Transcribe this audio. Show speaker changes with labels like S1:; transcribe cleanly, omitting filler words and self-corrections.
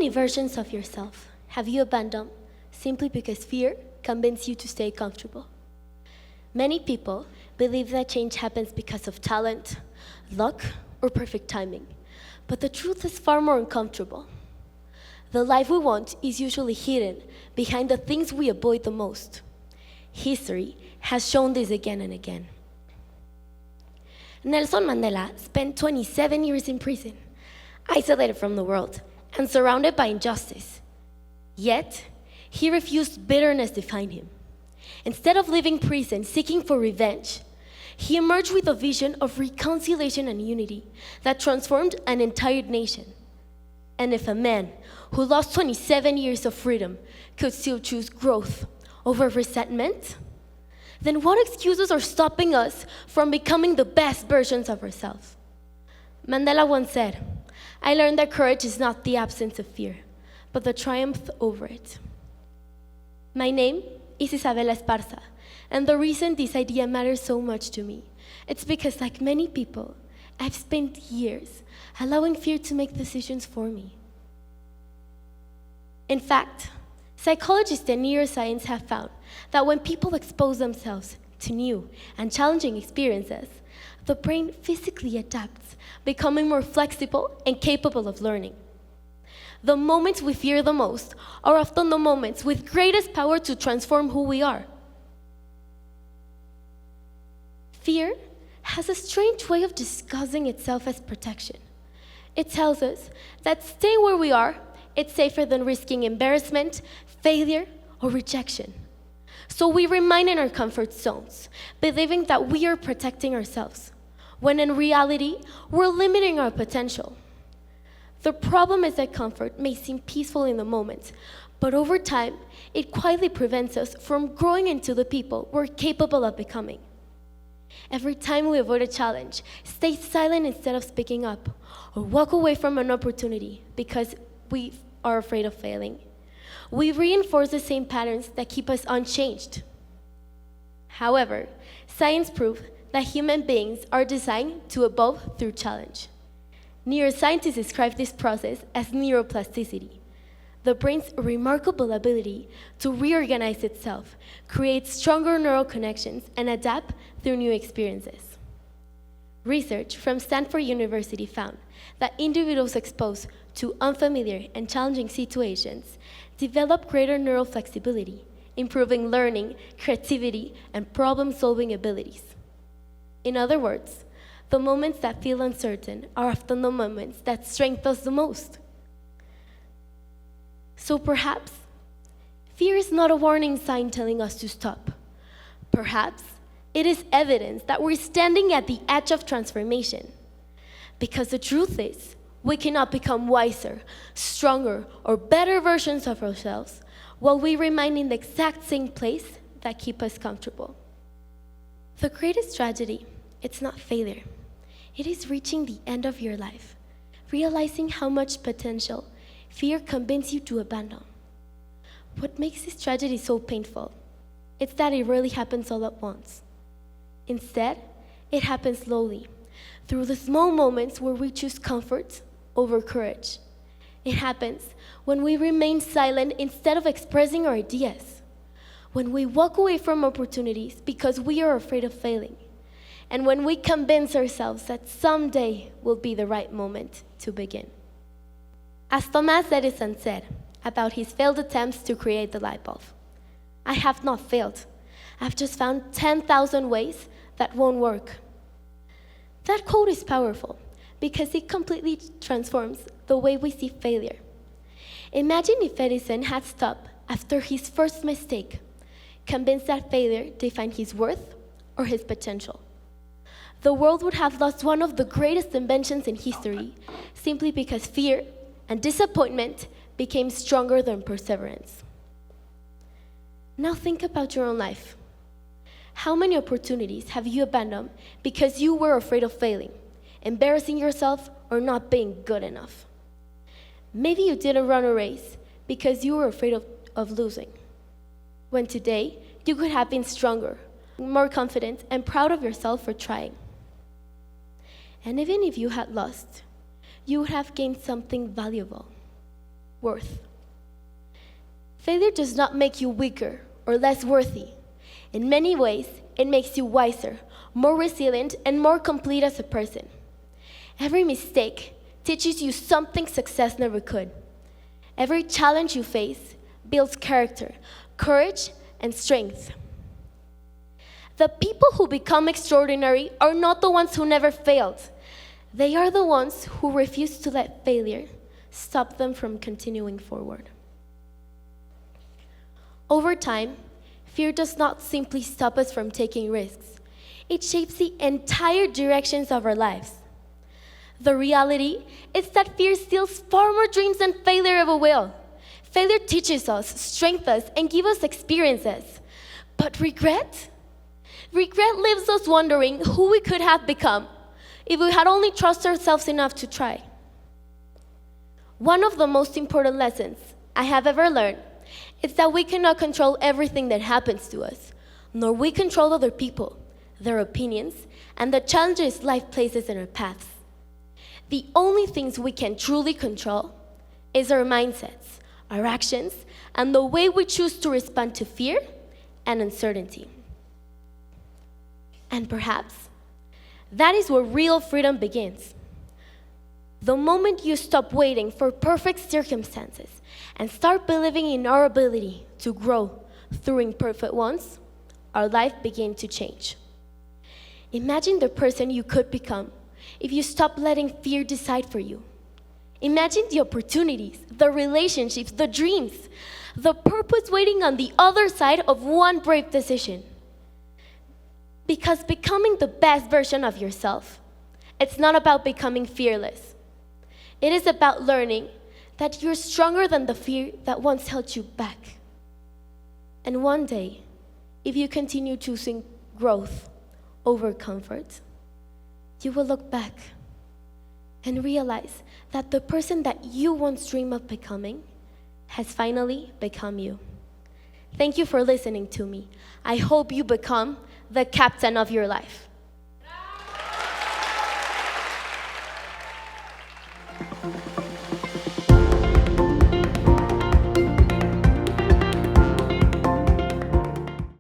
S1: many versions of yourself have you abandoned simply because fear convinced you to stay comfortable? Many people believe that change happens because of talent, luck, or perfect timing. But the truth is far more uncomfortable. The life we want is usually hidden behind the things we avoid the most. History has shown this again and again. Nelson Mandela spent 27 years in prison, isolated from the world and surrounded by injustice. Yet, he refused bitterness to define him. Instead of leaving prison seeking for revenge, he emerged with a vision of reconciliation and unity that transformed an entire nation. And if a man who lost 27 years of freedom could still choose growth over resentment, then what excuses are stopping us from becoming the best versions of ourselves? Mandela once said, "I learned that courage is not the absence of fear, but the triumph over it." My name is Isabela Esparza, and the reason this idea matters so much to me, it's because, like many people, I've spent years allowing fear to make decisions for me. In fact, psychologists and neuroscience have found that when people expose themselves to new and challenging experiences, the brain physically adapts, becoming more flexible and capable of learning. The moments we fear the most are often the moments with greatest power to transform who we are. Fear has a strange way of disguising itself as protection. It tells us that staying where we are, it's safer than risking embarrassment, failure, or rejection. So we remain in our comfort zones, believing that we are protecting ourselves, when in reality, we're limiting our potential. The problem is that comfort may seem peaceful in the moment, but over time, it quietly prevents us from growing into the people we're capable of becoming. Every time we avoid a challenge, stay silent instead of speaking up, or walk away from an opportunity because we are afraid of failing, we reinforce the same patterns that keep us unchanged. However, science proves that human beings are designed to evolve through challenge. Neuroscientists describe this process as neuroplasticity. The brain's remarkable ability to reorganize itself, create stronger neural connections, and adapt through new experiences. Research from Stanford University found that individuals exposed to unfamiliar and challenging situations develop greater neural flexibility, improving learning, creativity, and problem-solving abilities. In other words, the moments that feel uncertain are often the moments that strengthen us the most. So perhaps, fear is not a warning sign telling us to stop. Perhaps, it is evidence that we're standing at the edge of transformation. Because the truth is, we cannot become wiser, stronger, or better versions of ourselves while we remain in the exact same place that keep us comfortable. The greatest tragedy, it's not failure. It is reaching the end of your life, realizing how much potential fear convinced you to abandon. What makes this tragedy so painful? It's that it rarely happens all at once. Instead, it happens slowly, through the small moments where we choose comfort over courage. It happens when we remain silent instead of expressing our ideas, when we walk away from opportunities because we are afraid of failing, and when we convince ourselves that someday will be the right moment to begin. As Thomas Edison said about his failed attempts to create the light bulb, "I have not failed. I've just found 10,000 ways that won't work." That quote is powerful because it completely transforms the way we see failure. Imagine if Edison had stopped after his first mistake, convinced that failure defined his worth or his potential. The world would have lost one of the greatest inventions in history simply because fear and disappointment became stronger than perseverance. Now think about your own life. How many opportunities have you abandoned because you were afraid of failing, embarrassing yourself, or not being good enough? Maybe you didn't run a race because you were afraid of losing, when today you could have been stronger, more confident, and proud of yourself for trying. And even if you had lost, you would have gained something valuable. worth. Failure does not make you weaker or less worthy. In many ways, it makes you wiser, more resilient, and more complete as a person. Every mistake teaches you something success never could. Every challenge you face builds character, courage, and strength. The people who become extraordinary are not the ones who never failed. They are the ones who refuse to let failure stop them from continuing forward. Over time, fear does not simply stop us from taking risks. It shapes the entire directions of our lives. The reality is that fear steals far more dreams than failure ever will. Failure teaches us, strengthens us, and gives us experiences. But regret? Regret leaves us wondering who we could have become if we had only trusted ourselves enough to try. One of the most important lessons I have ever learned is that we cannot control everything that happens to us, nor we control other people, their opinions, and the challenges life places in our paths. The only things we can truly control is our mindsets, our actions, and the way we choose to respond to fear and uncertainty. And perhaps that is where real freedom begins. The moment you stop waiting for perfect circumstances and start believing in our ability to grow through imperfect ones, our life begins to change. Imagine the person you could become if you stop letting fear decide for you. Imagine the opportunities, the relationships, the dreams, the purpose waiting on the other side of one brave decision. Because becoming the best version of yourself, it's not about becoming fearless. It is about learning that you're stronger than the fear that once held you back. And one day, if you continue choosing growth over comfort, you will look back and realize that the person that you once dreamed of becoming has finally become you. Thank you for listening to me. I hope you become the captain of your life.